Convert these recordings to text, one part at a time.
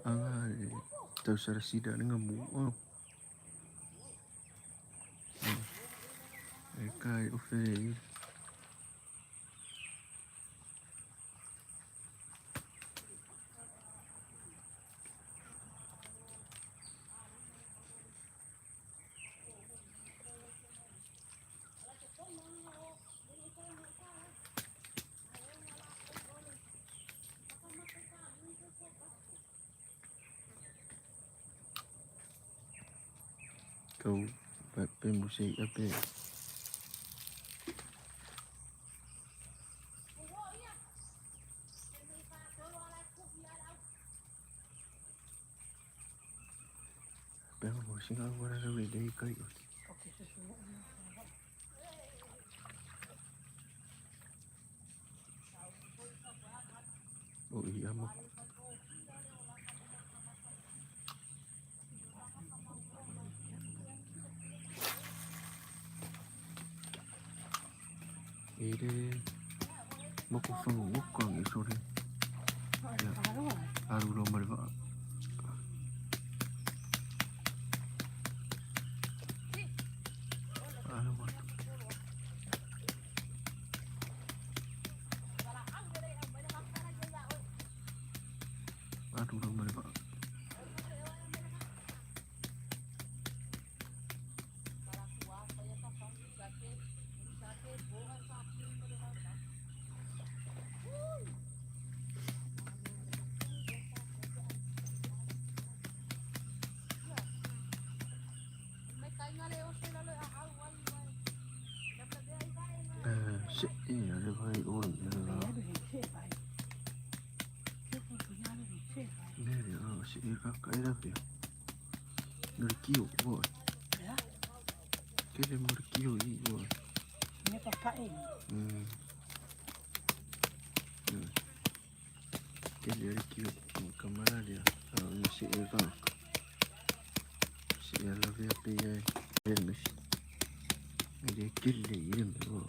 Ang tau sarasida dengan buo. Kai ofe. Kau pemusik apa? Pemusik aku rasa beda kai. Oh iya mak. Ini mau kufang bukan sorry. Ya, aru nomor ba. Ano ba? Aru nomor ba. Iya, ada baik orang ya. Ini si kakak ini apa ya? Dari kio boy. Kira dari kio ini boy. Ini kakak ini. Kira dari kio kemana dia? Ini si kakak. Si lebih apa ya? Ini dia kira ini boy.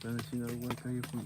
Parang sinawag kayo po.